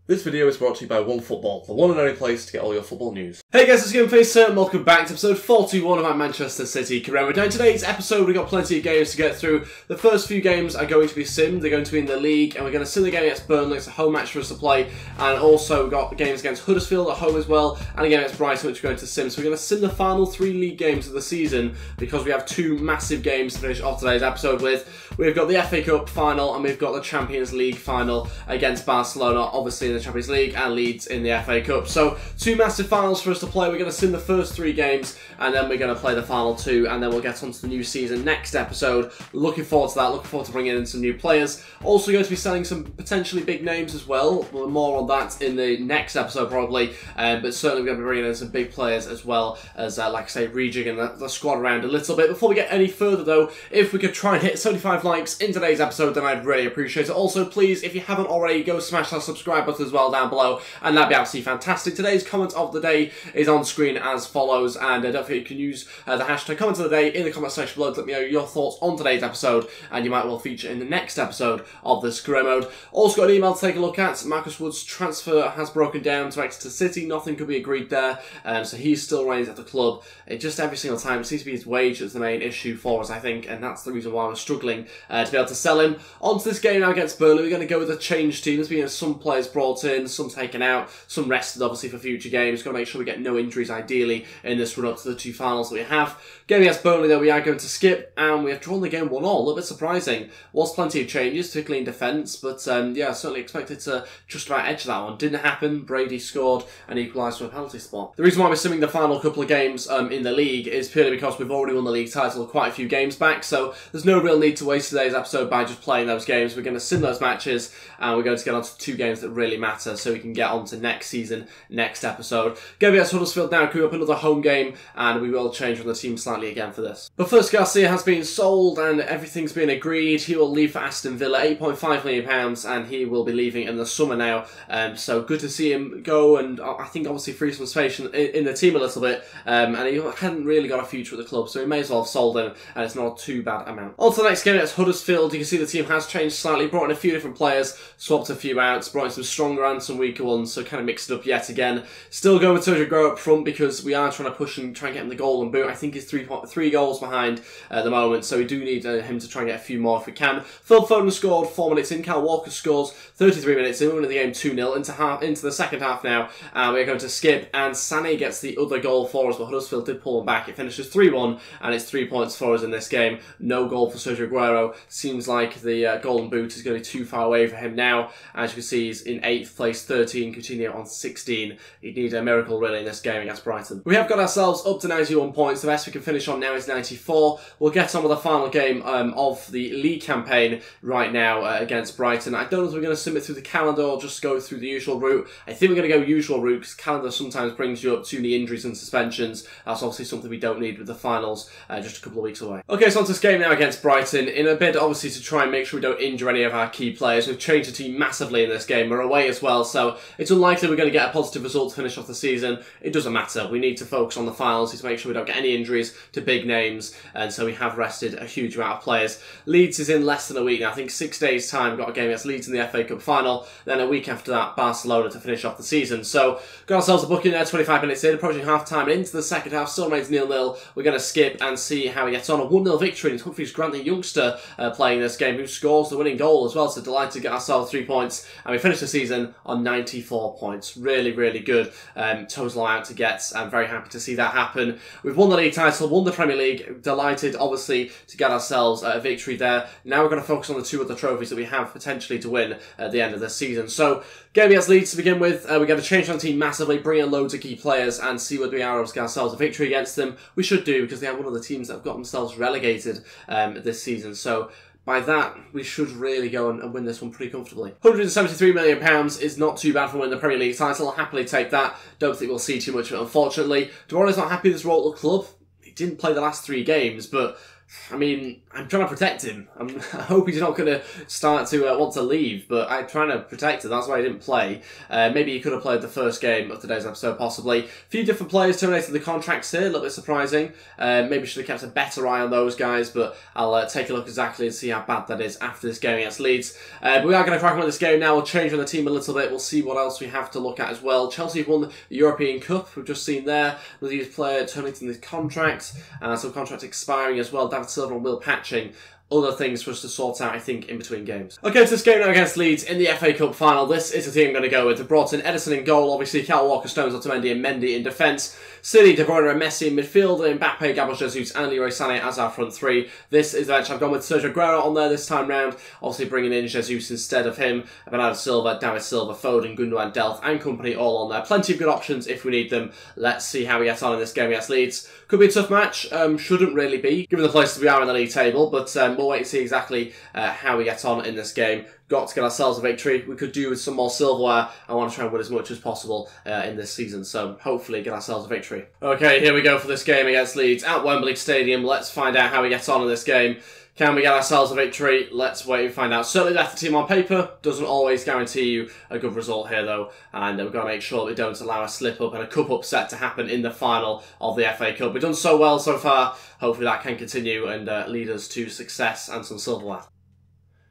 This video is brought to you by OneFootball, the one and only place to get all your football news. Hey guys, it's Gameface and welcome back to episode 41 of our Man.City career. Now in today's episode we've got plenty of games to get through. The first few games are going to be simmed, they're going to be in the league, and we're going to sim the game against Burnley. It's a home match for us to play, and also we've got games against Huddersfield at home as well, and a game against Brighton which we're going to sim. So we're going to sim the final 3 league games of the season because we have 2 massive games to finish off today's episode with. We've got the FA Cup final and we've got the Champions League final against Barcelona, obviously in the Champions League, and Leeds in the FA Cup. So 2 massive finals for us to play. We're going to sim the first 3 games and then we're going to play the final 2, and then we'll get on to the new season next episode. Looking forward to that, looking forward to bringing in some new players. Also going to be selling some potentially big names as well. More on that in the next episode probably, but certainly we're going to be bringing in some big players as well as, like I say, rejigging the squad around a little bit. Before we get any further though, if we could try and hit 75 likes in today's episode, then I'd really appreciate it. Also, please, if you haven't already, go smash that subscribe button as well down below, and that'd be absolutely fantastic. Today's comment of the day is on screen as follows, and don't forget you can use the hashtag comment of the day in the comment section below to let me know your thoughts on today's episode, and you might well feature in the next episode of this career mode. Also got an email to take a look at. Marcus Wood's transfer has broken down to Exeter City. Nothing could be agreed there, so he's still remains at the club. It just every single time it seems to be his wage that's the main issue for us, I think, and that's the reason why we're struggling to be able to sell him. On to this game now against Burnley. We're going to go with a change team. There's been some players brought in, some taken out, some rested obviously for future games. Got to make sure we get no injuries ideally in this run up to the 2 finals that we have. Game against Burnley though we are going to skip, and we have drawn the game 1-1. A little bit surprising. Was plenty of changes, particularly in defence, but yeah, certainly expected to just about edge that one. Didn't happen. Brady scored and equalised from a penalty spot. The reason why we're simming the final couple of games in the league is purely because we've already won the league title quite a few games back, so there's no real need to waste today's episode by just playing those games. We're going to sim those matches, and we're going to get on to 2 games that really matter so we can get on to next season, next episode. Game against Huddersfield now, coming up another home game, and we will change from the team slightly again for this. But first, Garcia has been sold and everything's been agreed. He will leave for Aston Villa, £8.5 million, and he will be leaving in the summer now. So good to see him go, and I think obviously free some space in the team a little bit, and he hadn't really got a future at the club, so we may as well have sold him, and it's not a too bad amount. On to the next game, it's Huddersfield. You can see the team has changed slightly, brought in a few different players, swapped a few out, brought in some stronger and some weaker ones, so kind of mixed it up yet again. Still going with Sergio Aguero up front because we are trying to push and try and get him the golden boot. I think he's 3 goals behind at the moment, so we do need him to try and get a few more if we can. Phil Foden scored 4 minutes in, Kyle Walker scores 33 minutes in, we're in the game 2-0 into the second half now, and we're going to skip, and Sané gets the other goal for us, but Huddersfield did pull him back. It finishes 3-1, and it's 3 points for us in this game. No goal for Sergio Aguero. Seems like the golden boot is going to be too far away for him now. As you can see, he's in 8th place, 13, Coutinho on 16. He'd need a miracle really in this game against Brighton. We have got ourselves up to 91 points. The best we can finish on now is 94. We'll get on with the final game of the league campaign right now against Brighton. I don't know if we're going to submit through the calendar or just go through the usual route. I think we're going to go usual route because calendar sometimes brings you up to the injuries and suspensions. That's obviously something we don't need with the finals just a couple of weeks away. Okay, so on to this game now against Brighton. In a bid obviously to try and make sure we don't injure any of our key players. We've changed the team massively in this game. We're away as well, so it's unlikely we're going to get a positive result to finish off the season. It doesn't matter. We need to focus on the finals to make sure we don't get any injuries to big names, and so we have rested a huge amount of players. Leeds is in less than a week now. I think 6 days time. We've got a game against Leeds in the FA Cup final, then a week after that Barcelona to finish off the season. So got ourselves a booking there, 25 minutes in, approaching half time, and into the second half still remains 0-0. We're going to skip and see how he gets on. A 1-0 victory, and it's Humphreys Grant, the youngster, playing this game, who scores the winning goal as well, so delighted to get ourselves 3 points, and we finish the season on 94 points. Really, really good total amount to get. I'm very happy to see that happen. We've won the league title, won the Premier League, delighted obviously to get ourselves a victory there. Now we're going to focus on the 2 other trophies that we have potentially to win at the end of the season. So game against Leeds to begin with, we're going to change our team massively, bring in loads of key players and see whether we are able to get ourselves a victory against them. We should do, because they are one of the teams that have got themselves relegated this season. So by that, we should really go and win this one pretty comfortably. £173 million is not too bad for winning the Premier League title. I'll happily take that. Don't think we'll see too much of it, unfortunately. Duane's not happy with his role at the club. He didn't play the last 3 games, but I mean, I'm trying to protect him. I hope he's not going to start to want to leave, but I'm trying to protect him. That's why he didn't play. Maybe he could have played the first game of today's episode, possibly. A few different players terminated the contracts here, a little bit surprising. Maybe should have kept a better eye on those guys, but I'll take a look exactly and see how bad that is after this game against Leeds. But we are going to crack on with this game now. We'll change on the team a little bit. We'll see what else we have to look at as well. Chelsea have won the European Cup. We've just seen there. Another youth player terminating his contract. Some contracts expiring as well. David Silva and Will Patching. Other things for us to sort out, I think, in between games. Okay, so this game now against Leeds in the FA Cup final. This is the team I'm going to go with. They brought in Edison in goal, obviously, Kyle Walker-Stones, Otamendi and Mendy in defence. City, De Bruyne and Messi in midfield, Mbappe, Gabriel Jesus and Leroy Sané as our front three. This is the bench. I've gone with Sergio Aguero on there this time round, obviously bringing in Jesus instead of him. Bernardo Silva, David Silva, Foden, Gundogan, Delph and company all on there. Plenty of good options if we need them. Let's see how we get on in this game against Leeds. Could be a tough match, shouldn't really be, given the places we are in the league table, but we'll wait and see exactly how we get on in this game. Got to get ourselves a victory. We could do with some more silverware. I want to try and win as much as possible in this season, so hopefully get ourselves a victory. Okay, here we go for this game against Leeds at Wembley Stadium. Let's find out how we get on in this game. Can we get ourselves a victory? Let's wait and find out. Certainly left the team on paper. Doesn't always guarantee you a good result here, though. And we've got to make sure that we don't allow a slip-up and a cup upset to happen in the final of the FA Cup. We've done so well so far. Hopefully that can continue and lead us to success and some silverware.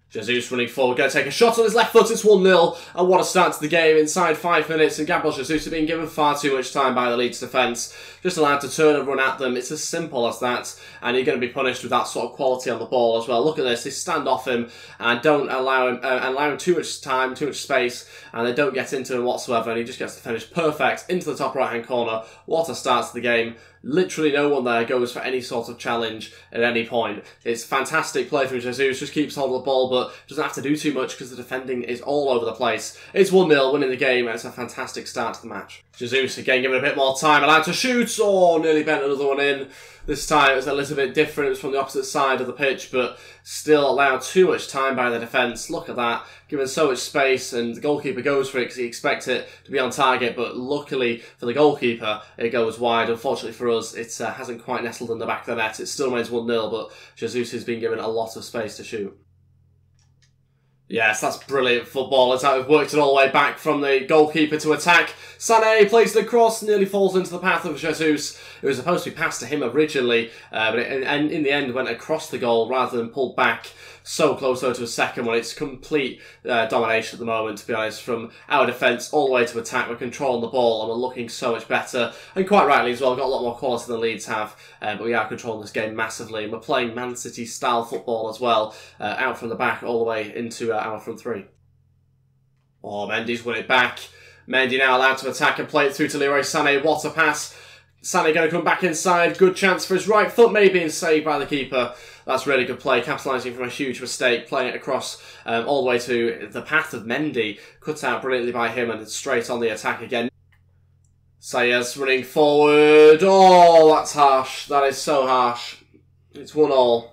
Jesus running forward, going to take a shot on his left foot, it's 1-0, and what a start to the game inside 5 minutes, and Gabriel Jesus has been given far too much time by the Leeds defence, just allowed to turn and run at them. It's as simple as that, and you're going to be punished with that sort of quality on the ball as well. Look at this, they stand off him, and don't allow him too much time, too much space, and they don't get into him whatsoever, and he just gets to finish perfect into the top right-hand corner. What a start to the game. Literally no one there goes for any sort of challenge at any point. It's fantastic play from Jesus, just keeps hold of the ball, but doesn't have to do too much because the defending is all over the place. It's 1-0, winning the game, and it's a fantastic start to the match. Jesus, again, given a bit more time, allowed to shoot, oh, nearly bent another one in. This time it was a little bit different, it was from the opposite side of the pitch, but still allowed too much time by the defence. Look at that, given so much space, and the goalkeeper goes for it because he expects it to be on target, but luckily for the goalkeeper, it goes wide. Unfortunately for us, it hasn't quite nestled in the back of the net. It still remains 1-0, but Jesus has been given a lot of space to shoot. Yes, that's brilliant football. It's how we've worked it all the way back from the goalkeeper to attack. Sané plays the cross, nearly falls into the path of Jesus. It was supposed to be passed to him originally, but in the end went across the goal rather than pulled back. So close though to a second one. It's complete domination at the moment, to be honest, from our defence all the way to attack. We're controlling the ball and we're looking so much better. And quite rightly as well, we've got a lot more quality than Leeds have, but we are controlling this game massively. And we're playing Man.City style football as well, out from the back all the way into our front three. Oh, Mendy's won it back. Mendy now allowed to attack and play it through to Leroy Sané. What a pass. Sané going to come back inside. Good chance for his right foot, maybe, and saved by the keeper. That's really good play, capitalising from a huge mistake, playing it across all the way to the path of Mendy. Cut out brilliantly by him and straight on the attack again. Sayers running forward. Oh, that's harsh. That is so harsh. It's 1-1.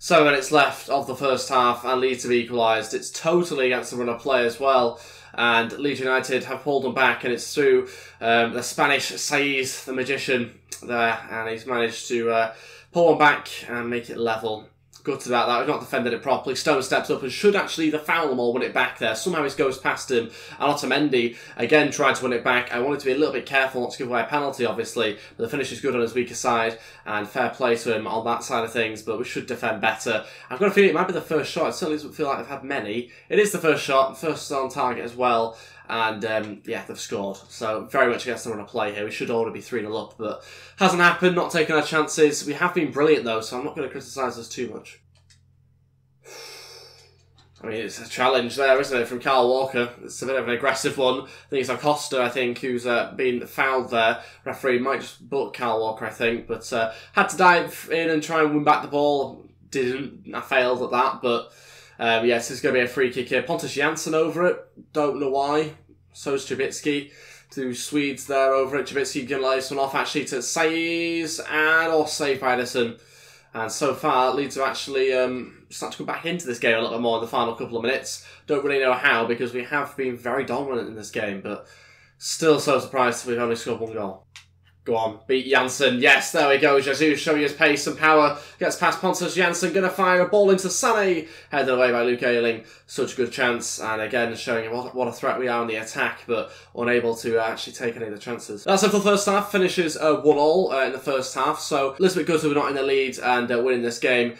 7 minutes left of the first half and Leeds have equalised. It's totally against the run of play as well. And Leeds United have pulled them back, and it's through the Spanish Sayers, the magician, there, and he's managed to pull them back and make it level. Good about that. We've not defended it properly. Stone steps up and should actually either foul them or win it back there. Somehow he goes past him. And Otamendi again tried to win it back. I wanted to be a little bit careful not to give away a penalty, obviously. But the finish is good on his weaker side. And fair play to him on that side of things. But we should defend better. I've got a feeling it might be the first shot. It certainly doesn't feel like they've had many. It is the first shot. First on target as well. And yeah, they've scored. So very much against them on a play here. We should already be 3-0 up, but hasn't happened. Not taking our chances. We have been brilliant though, so I'm not going to criticise us too much. I mean, it's a challenge there, isn't it, from Kyle Walker. It's a bit of an aggressive one. I think it's Acosta, I think, who's been fouled there. Referee might just book Kyle Walker, I think, but had to dive in and try and win back the ball. Didn't. I failed at that, but yes, this is going to be a free kick here. Pontus Jansson over it. Don't know why. So is Trubitsky. Two Swedes there over it. Trubitsky going to lay this one off actually to Sayers and saved by Edison. And so far, Leeds have actually started to come back into this game a little bit more in the final couple of minutes. Don't really know how, because we have been very dominant in this game, but still so surprised we've only scored 1 goal. Go on, beat Janssen. Yes, there we go. Jesus showing his pace and power. Gets past Pontus Janssen. Going to fire a ball into Sané. Headed away by Luke Ayling. Such a good chance. And again, showing what a threat we are on the attack, but unable to actually take any of the chances. That's it for the first half. Finishes 1-1 in the first half. So a little bit good that we're not in the lead and winning this game.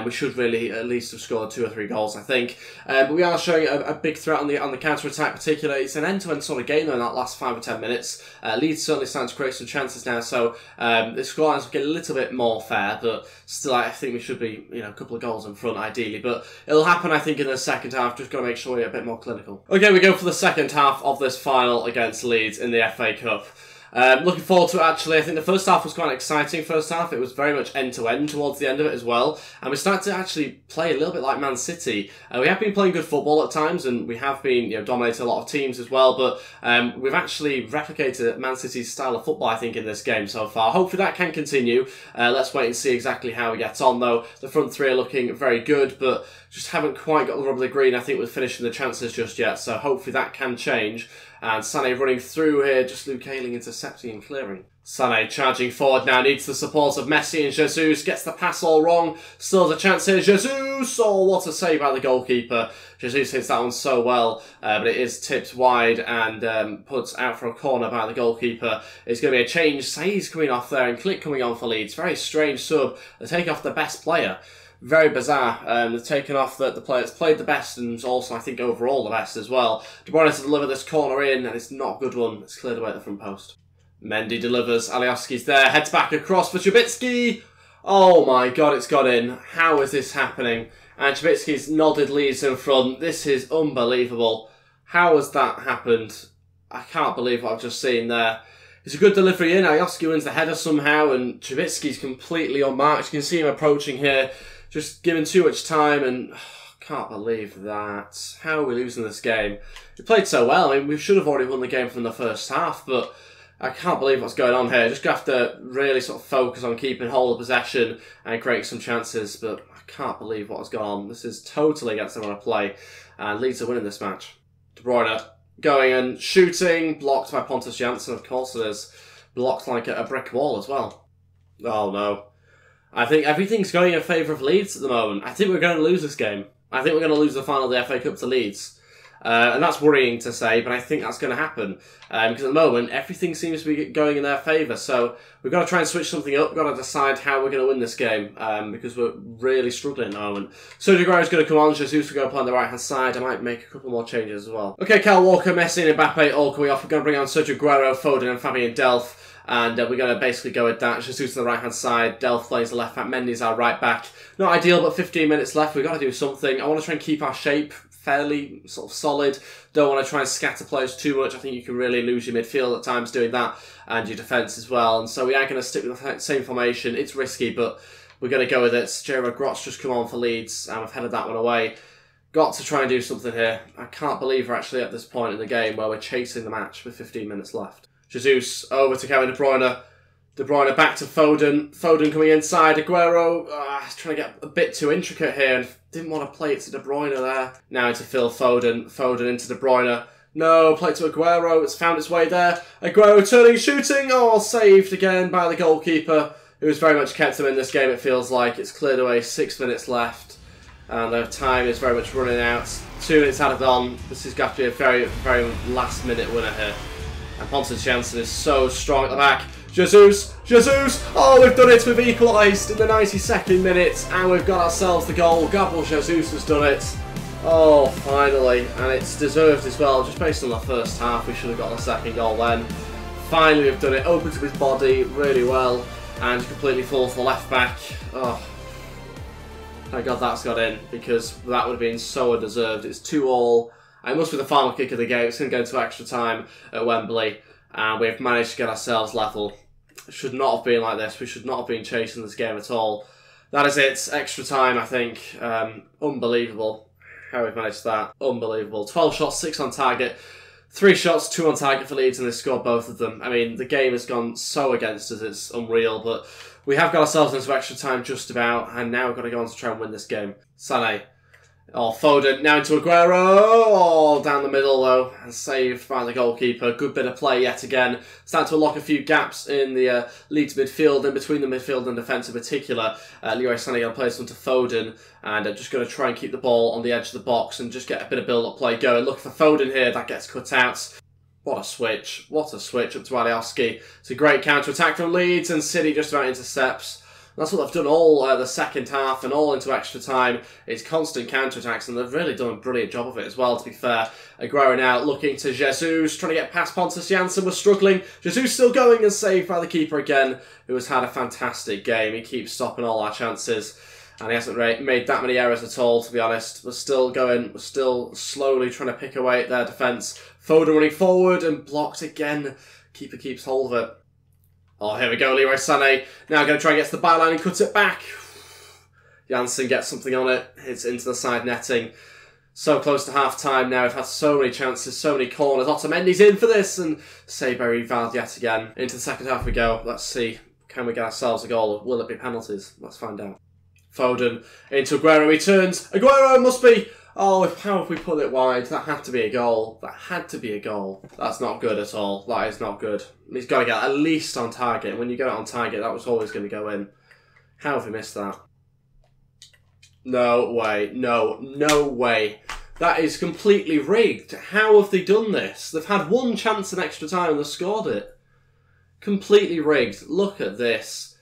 We should really at least have scored 2 or 3 goals, I think. But we are showing a big threat on the counter-attack particularly. It's an end-to-end sort of game though in that last 5 or 10 minutes. Leeds certainly starting to create some chances now, so the scorelines will get a little bit more fair, but still I think we should be, a couple of goals in front ideally, but it'll happen I think in the second half. Just got to make sure we're a bit more clinical. Okay, we go for the second half of this final against Leeds in the FA Cup. Looking forward to it actually. I think the first half was quite an exciting first half. It was very much end-to-end towards the end of it as well. And we started to actually play a little bit like Man.City. We have been playing good football at times and we have been dominating a lot of teams as well. But we've actually replicated Man.City's style of football I think in this game so far. Hopefully that can continue. Let's wait and see exactly how we get on though. The front three are looking very good but just haven't quite got the rub of the green I think with finishing the chances just yet. So hopefully that can change. And Sané running through here, just Luke Ayling intercepting and clearing. Sané charging forward now, needs the support of Messi and Jesus, gets the pass all wrong, still has a chance here, Jesus! Oh, what a save by the goalkeeper. Jesus hits that one so well, but it is tipped wide and puts out for a corner by the goalkeeper. It's going to be a change, Saïd's coming off there and Click coming on for Leeds. Very strange sub, they take off the best player. Very bizarre. They've taken off the player that's played the best and also, I think, overall the best as well. De Bruyne to deliver this corner in, and it's not a good one. It's cleared away at the front post. Mendy delivers. Alioski's there. Heads back across for Trubisky. Oh my god, it's got in. How is this happening? And Trubisky's nodded Leeds in front. This is unbelievable. How has that happened? I can't believe what I've just seen there. It's a good delivery in. Alioski wins the header somehow, and Trubisky's completely unmarked. You can see him approaching here. Just given too much time and can't believe that. How are we losing this game? We played so well. I mean, we should have already won the game from the first half, but I can't believe what's going on here. Just going to have to really sort of focus on keeping hold of possession and creating some chances, but I can't believe what has gone on. This is totally against the run of play, and Leeds are winning this match. De Bruyne going and shooting, blocked by Pontus Janssen, of course it is. Blocked like a brick wall as well. Oh no. I think everything's going in favour of Leeds at the moment. I think we're going to lose this game. I think we're going to lose the final of the FA Cup to Leeds. And that's worrying to say, but I think that's going to happen. Because at the moment, everything seems to be going in their favour. So we've got to try and switch something up. We've got to decide how we're going to win this game. Because we're really struggling at the moment. Sergio Aguero's going to come on. Jesus will go play on the right-hand side. I might make a couple more changes as well. Okay, Kyle Walker, Messi and Mbappe all coming off. We're going to bring on Sergio Aguero, Foden and Fabian Delph. And we're going to basically go with that. Jesus to the right-hand side. Delph plays the left back. Mendy's our right back. Not ideal, but 15 minutes left. We've got to do something. I want to try and keep our shape fairly sort of solid. Don't want to try and scatter players too much. I think you can really lose your midfield at times doing that. And your defence as well. And so we are going to stick with the same formation. It's risky, but we're going to go with it. Gerard Grot's just come on for Leeds. And we've headed that one away. Got to try and do something here. I can't believe we're actually at this point in the game where we're chasing the match with 15 minutes left. Jesus over to Kevin De Bruyne. De Bruyne back to Foden. Foden coming inside. Aguero trying to get a bit too intricate here and didn't want to play it to De Bruyne there. Now into Phil Foden. Foden into De Bruyne. No, play to Aguero. It's found its way there. Aguero turning, shooting. Oh, saved again by the goalkeeper, who has very much kept him in this game, it feels like. It's cleared away, 6 minutes left. And the time is very much running out. 2 minutes added on. This is going to be a very, very last minute winner here. And Pontus Janssen is so strong at the back. Jesus! Jesus! Oh, we've done it! We've equalised in the 92nd minute. And we've got ourselves the goal. Gabriel Jesus has done it. Oh, finally. And it's deserved as well. Just based on the first half, we should have got the second goal then. Finally, we've done it. Opened to his body really well. And completely full for the left back. Oh, thank God that's got in. Because that would have been so undeserved. It's 2-2. It must be the final kick of the game. It's going to go into extra time at Wembley. And we've managed to get ourselves level. It should not have been like this. We should not have been chasing this game at all. That is it. Extra time, I think. Unbelievable how we've managed that. Unbelievable. 12 shots, 6 on target. 3 shots, 2 on target for Leeds, and they scored both of them. I mean, the game has gone so against us, it's unreal. But we have got ourselves into extra time just about. And now we've got to go on to try and win this game. Sané. Oh, Foden now into Aguero. Oh, down the middle though. And saved by the goalkeeper. Good bit of play yet again. Starting to unlock a few gaps in the Leeds midfield and between the midfield and defence in particular. Leroy Sané going to play this one to Foden. And just going to try and keep the ball on the edge of the box and just get a bit of build-up play going. Looking for Foden here. That gets cut out. What a switch. What a switch up to Alioski. It's a great counter-attack from Leeds and City just about intercepts. That's what they've done all the second half and all into extra time. It's constant counter-attacks, and they've really done a brilliant job of it as well, to be fair. Aguero now looking to Jesus, trying to get past Pontus Jansson, was struggling. Jesus still going and saved by the keeper again, who has had a fantastic game. He keeps stopping all our chances, and he hasn't made that many errors at all, to be honest. We're still going, we're still slowly trying to pick away at their defence. Foden running forward and blocked again. Keeper keeps hold of it. Oh, here we go, Leroy Sané. Now going to try and get to the byline and cut it back. Jansson gets something on it. It's into the side netting. So close to half-time now. We've had so many chances, so many corners. Otamendi's in for this, and Saybury valved yet again. Into the second half we go. Let's see. Can we get ourselves a goal? Will it be penalties? Let's find out. Foden into Aguero. He turns. Aguero must be... Oh, how have we put it wide? That had to be a goal. That had to be a goal. That's not good at all. That is not good. He's got to get at least on target. When you get it on target, that was always going to go in. How have we missed that? No way. No. No way. That is completely rigged. How have they done this? They've had one chance in extra time and they've scored it. Completely rigged. Look at this.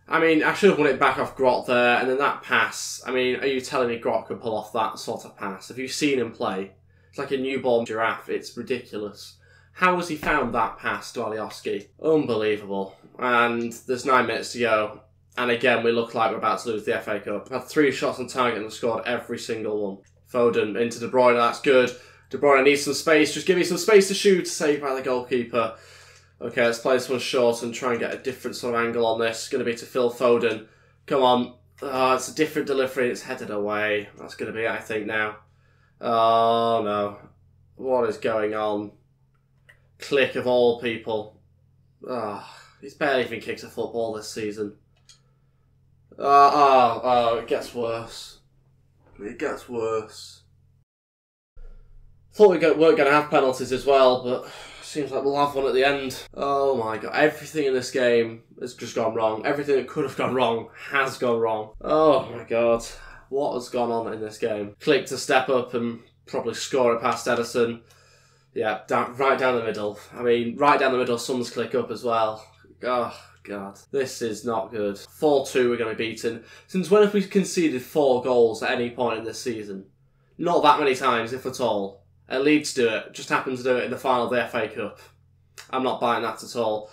I mean, I should have won it back off Grot there, and then that pass. I mean, are you telling me Grot could pull off that sort of pass? Have you seen him play? It's like a newborn giraffe. It's ridiculous. How has he found that pass to Alioski? Unbelievable. And there's 9 minutes to go. And again, we look like we're about to lose the FA Cup. We've had 3 shots on target and have scored every single one. Foden into De Bruyne, that's good. De Bruyne needs some space. Just give me some space to shoot, saved by the goalkeeper. Okay, let's play this one short and try and get a different sort of angle on this. It's going to be to Phil Foden. Come on. Oh, it's a different delivery. It's headed away. That's going to be it, I think, now. Oh, no. What is going on? Click of all people. Oh, he's barely even kicked a football this season. Oh, it gets worse. It gets worse. Thought we weren't going to have penalties as well, but... Seems like we'll have one at the end. Oh my god, everything in this game has just gone wrong. Everything that could have gone wrong has gone wrong. Oh my god, what has gone on in this game? Click to step up and probably score it past Edison. Yeah, right down the middle. I mean, right down the middle, Suns click up as well. Oh god, this is not good. 4-2 we're going to be beaten. Since when have we conceded 4 goals at any point in this season? Not that many times, if at all. Leeds do it. Just happened to do it in the final of the FA Cup. I'm not buying that at all.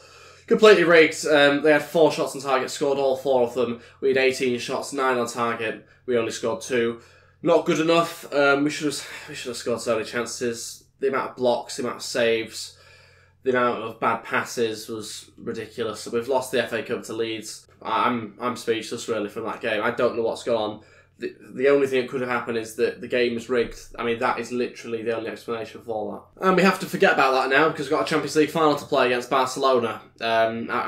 Completely rigged. They had 4 shots on target, scored all 4 of them. We had 18 shots, 9 on target. We only scored 2. Not good enough. We should have scored so many chances. The amount of blocks, the amount of saves, the amount of bad passes was ridiculous. So we've lost the FA Cup to Leeds. I'm speechless really from that game. I don't know what's gone on. The only thing that could have happened is that the game was rigged. I mean, that is literally the only explanation for that. And we have to forget about that now because we've got a Champions League final to play against Barcelona. I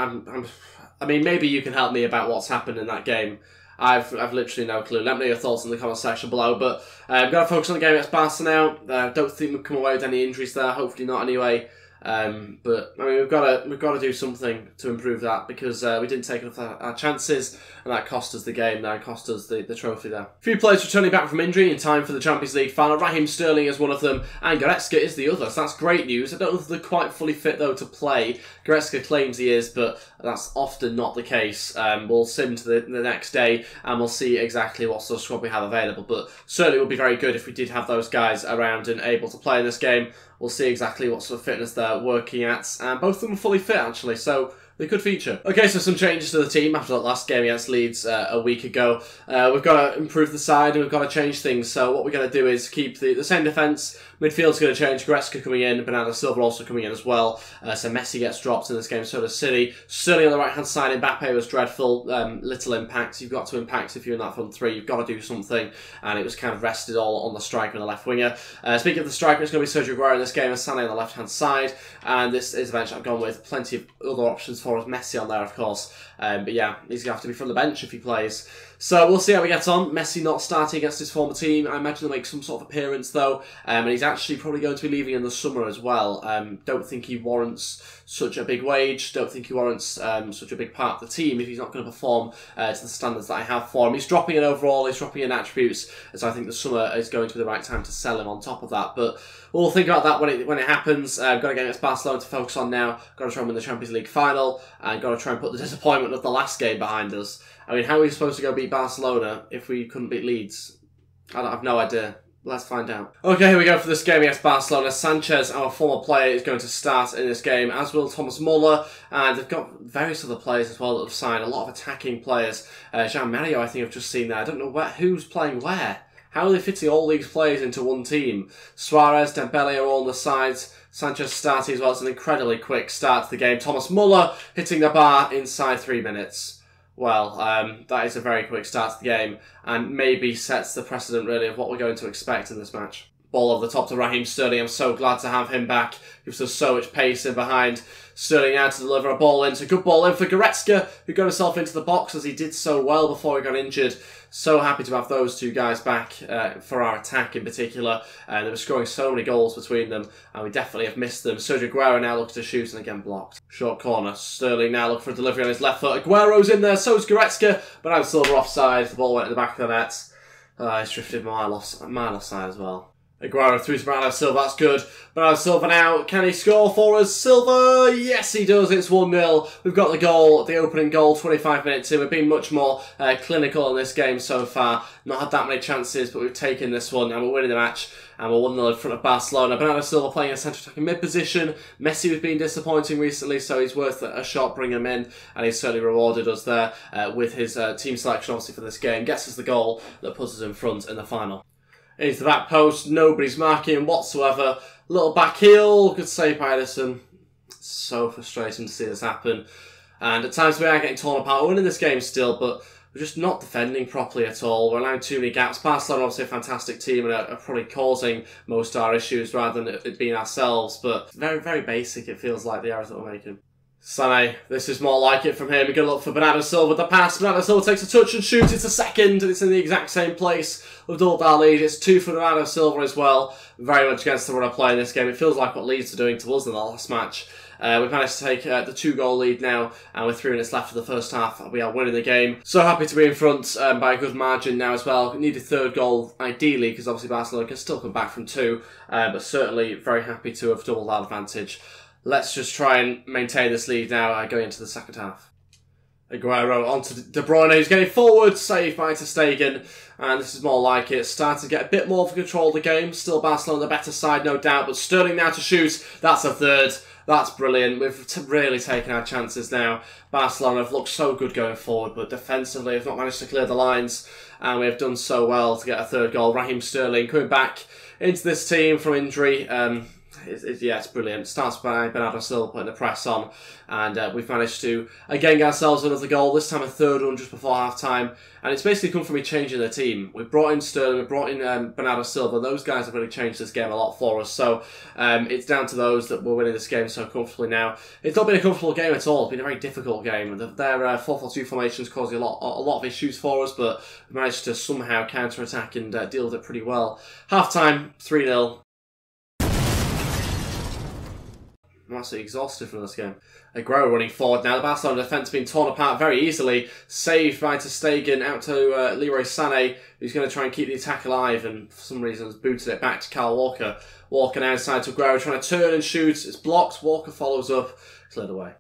mean, maybe you can help me about what's happened in that game. I've literally no clue. Let me know your thoughts in the comment section below. But we've got to focus on the game against Barca now. Don't think we've come away with any injuries there. Hopefully not anyway. But I mean, we've got to do something to improve that because we didn't take enough of our chances, and that cost us the game. That cost us the trophy there. A few players returning back from injury in time for the Champions League final. Raheem Sterling is one of them, and Goretzka is the other. So that's great news. I don't know if they're quite fully fit though to play. Goretzka claims he is, but that's often not the case. We'll sim to the next day, and we'll see exactly what sort of squad we have available. But certainly it would be very good if we did have those guys around and able to play in this game. We'll see exactly what sort of fitness they're working at. And both of them are fully fit, actually, so they could feature. Okay, so some changes to the team after that last game against Leeds a week ago. We've got to improve the side and we've got to change things. So what we're going to do is keep the same defence. Midfield's going to change. Goretzka coming in, Bernardo Silva also coming in as well. So Messi gets dropped in this game, so does City. Sterling on the right-hand side, Mbappe was dreadful. Little impact. You've got to impact if you're in that front three. You've got to do something. And it was kind of rested all on the striker and the left winger. Speaking of the striker, it's going to be Sergio Aguero in this game and Sané on the left-hand side. And this is a bench I've gone with. Plenty of other options for us. Messi on there, of course. But yeah, he's going to have to be from the bench if he plays. So we'll see how he gets on. Messi not starting against his former team. I imagine he'll make some sort of appearance though. And he's actually probably going to be leaving in the summer as well. Don't think he warrants such a big wage. Don't think he warrants such a big part of the team if he's not going to perform to the standards that I have for him. He's dropping in overall, he's dropping in attributes. So I think the summer is going to be the right time to sell him on top of that. But we'll think about that when it happens. Got to get against Barcelona to focus on now. Got to try and win the Champions League final. And got to try and put the disappointment of the last game behind us. I mean, how are we supposed to go beat Barcelona if we couldn't beat Leeds? I have no idea. Let's find out. Okay, here we go for this game against Barcelona. Sanchez, our former player, is going to start in this game, as will Thomas Muller. And they've got various other players as well that have signed. A lot of attacking players. Jean Mario, I think I've just seen there. I don't know who's playing where. How are they fitting all these players into one team? Suarez, Dembele are all on the sides. Sanchez starting as well. It's an incredibly quick start to the game. Thomas Muller hitting the bar inside 3 minutes. Well, that is a very quick start to the game and maybe sets the precedent really of what we're going to expect in this match. Ball over the top to Raheem Sterling. I'm so glad to have him back. Gives us so much pace in behind. Sterling now to deliver a ball in. It's a good ball in for Goretzka, who got himself into the box as he did so well before he got injured. So happy to have those two guys back for our attack in particular. They were scoring so many goals between them, and we definitely have missed them. Sergio Aguero now looking to shoot and again blocked. Short corner. Sterling now looking for a delivery on his left foot. Aguero's in there, so's Goretzka, but I'm Silver offside. The ball went in the back of the net. He's drifted a mile offside as well. Aguero through to Bernardo Silva, that's good. Bernardo Silva now, can he score for us? Silva, yes he does, it's 1-0. We've got the goal, the opening goal, 25 minutes in. We've been much more clinical in this game so far. Not had that many chances, but we've taken this one and we're winning the match. And we're 1-0 in front of Barcelona. Bernardo Silva playing a centre-attacking mid-position. Messi has been disappointing recently, so he's worth a shot, bring him in. And he's certainly rewarded us there with his team selection, obviously, for this game. Gets us the goal that puts us in front in the final. Into the back post, nobody's marking whatsoever. Little back heel, good save by Edison. So frustrating to see this happen. And at times we are getting torn apart. We're winning this game still, but we're just not defending properly at all. We're allowing too many gaps. Barcelona obviously a fantastic team and are probably causing most of our issues rather than it being ourselves. But very, very basic it feels like the errors that we're making. Sané, this is more like it from him. We're going to look for Bernardo Silva with the pass. Bernardo Silva takes a touch and shoots. It's a second, and it's in the exact same place. We've doubled our lead. It's 2 for Bernardo Silva as well. Very much against the run of play in this game. It feels like what Leeds are doing to us in the last match. We've managed to take the 2-goal lead now, and with 3 minutes left of the first half, we are winning the game. So happy to be in front by a good margin now as well. We need a 3rd goal, ideally, because obviously Barcelona can still come back from 2, but certainly very happy to have doubled our advantage. Let's just try and maintain this lead now going into the second half. Aguero onto De Bruyne, who's getting forward, saved by Ter Stegen, and this is more like it. Starting to get a bit more of control of the game. Still Barcelona the better side, no doubt, but Sterling now to shoot. That's a 3rd. That's brilliant. We've really taken our chances now. Barcelona have looked so good going forward, but defensively have not managed to clear the lines, and we have done so well to get a 3rd goal. Raheem Sterling coming back into this team from injury. Yeah, it's brilliant. Starts by Bernardo Silva putting the press on, and we've managed to again get ourselves another goal, this time a 3rd one just before half time, and it's basically come from me changing the team. We brought in Sterling, we brought in Bernardo Silva. Those guys have really changed this game a lot for us, so it's down to those that we're winning this game so comfortably now. It's not been a comfortable game at all. It's been a very difficult game. Their 4-4-2 formations causing a lot of issues for us, but we managed to somehow counter-attack and deal with it pretty well. Half time, 3-0. I'm absolutely exhausted from this game. Aguero running forward now. The Barcelona defence being torn apart very easily. Saved by Ter Stegen out to Leroy Sané, who's going to try and keep the attack alive, and for some reason has booted it back to Kyle Walker. Walker now inside to Aguero, trying to turn and shoot. It's blocked. Walker follows up. Cleared away.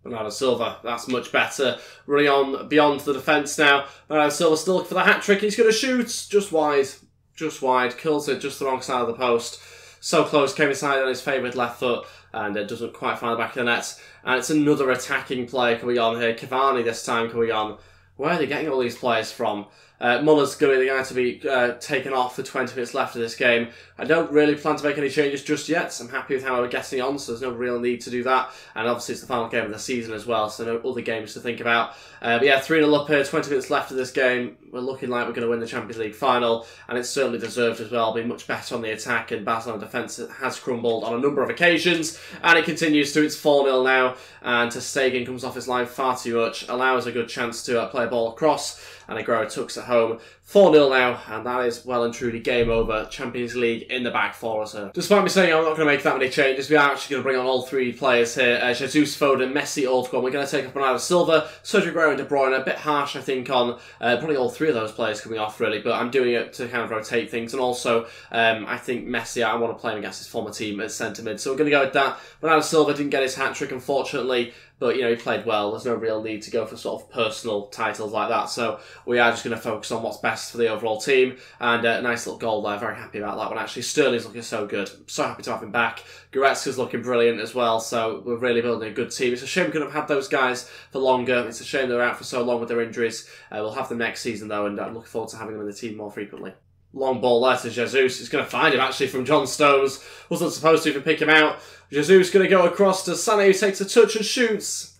Bernardo Silva, that's much better. Running on beyond the defence now. Bernardo Silva still looking for the hat-trick. He's going to shoot. Just wide. Just wide. Kills it just the wrong side of the post. So close, came inside on his favoured left foot, and it doesn't quite find the back of the net. And it's another attacking player coming on here. Cavani this time coming on. Where are they getting all these players from? Muller's going to be the guy to be taken off with 20 minutes left of this game. I don't really plan to make any changes just yet. I'm happy with how we're getting on, so there's no real need to do that. And obviously it's the final game of the season as well, so no other games to think about. But yeah, 3-0 up here, 20 minutes left of this game. We're looking like we're going to win the Champions League final, and it's certainly deserved as well. Being much better on the attack, and Barcelona defence has crumbled on a number of occasions, and it continues to. It's 4-0 now, and Ter Stegen comes off his line far too much, allows a good chance to play a ball across, and Aguero tucks it home. 4-0 now, and that is well and truly game over. Champions League in the bag for us here. Despite me saying I'm not going to make that many changes, we are actually going to bring on all 3 players here. Jesus, Foden, Messi, all to go. We're going to take off Bernardo Silva, Sergio Aguero and De Bruyne. A bit harsh, I think, on probably all 3 of those players coming off, really, but I'm doing it to kind of rotate things. And also, I think Messi, I want to play him against his former team at centre-mid, so we're going to go with that. Bernardo Silva didn't get his hat-trick, unfortunately, but, you know, he played well. There's no real need to go for sort of personal titles like that. So we are just going to focus on what's best for the overall team. And a nice little goal there. Very happy about that one, actually. Sterling's looking so good. I'm so happy to have him back. Goretzka's looking brilliant as well. So we're really building a good team. It's a shame we couldn't have had those guys for longer. It's a shame they were out for so long with their injuries. We'll have them next season, though, and I'm looking forward to having them in the team more frequently. Long ball there to Jesus. He's going to find him, actually, from John Stones. Wasn't supposed to even pick him out. Jesus going to go across to Sané, who takes a touch and shoots.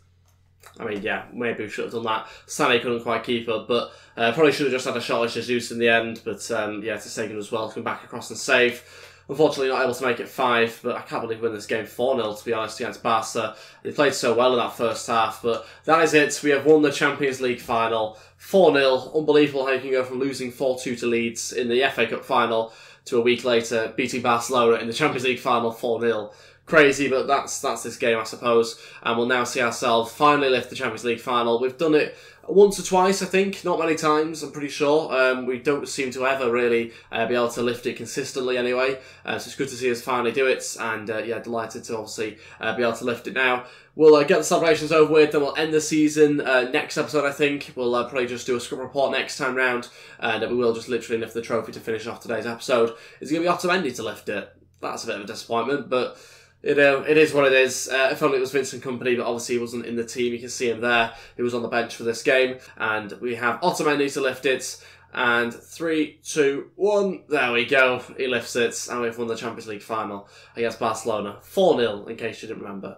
I mean, yeah, maybe we should have done that. Sané couldn't quite keep up, but probably should have just had a shot at Jesus in the end. But yeah, Ter Stegen as well, come back across and save. Unfortunately, not able to make it 5, but I can't believe we win this game 4-0, to be honest, against Barca. They played so well in that first half, but that is it. We have won the Champions League final. 4-0. Unbelievable how you can go from losing 4-2 to Leeds in the FA Cup final to a week later beating Barcelona in the Champions League final 4-0. Crazy, but that's this game, I suppose. And we'll now see ourselves finally lift the Champions League final. We've done it once or twice, I think, not many times, I'm pretty sure. We don't seem to ever really be able to lift it consistently anyway. So it's good to see us finally do it, and yeah, delighted to obviously be able to lift it now. We'll get the celebrations over with, then we'll end the season next episode, I think. We'll probably just do a scrum report next time round, and we will just literally lift the trophy to finish off today's episode. It's going to be Otamendi to lift it. That's a bit of a disappointment, but it is what it is. If only it was Vincent Kompany, but obviously he wasn't in the team. You can see him there. He was on the bench for this game. And we have Otamendi to lift it. And 3, 2, 1. There we go. He lifts it. And we've won the Champions League final against Barcelona. 4-0, in case you didn't remember.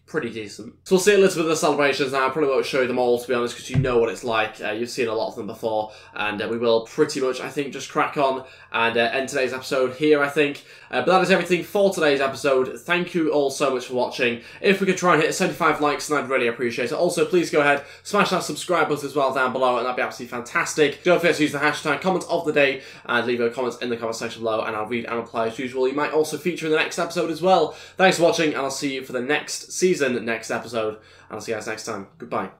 Pretty decent. So we'll see a little bit of the celebrations now. I probably won't show you them all, to be honest, because you know what it's like. You've seen a lot of them before, and we will pretty much, I think, just crack on and end today's episode here, I think. But that is everything for today's episode. Thank you all so much for watching. If we could try and hit 75 likes, then I'd really appreciate it. Also, please go ahead, smash that subscribe button as well down below, and that'd be absolutely fantastic. Don't forget to use the hashtag comment of the day and leave your comments in the comment section below, and I'll read and reply as usual. You might also feature in the next episode as well. Thanks for watching, and I'll see you for the next season, next episode, and I'll see you guys next time. Goodbye.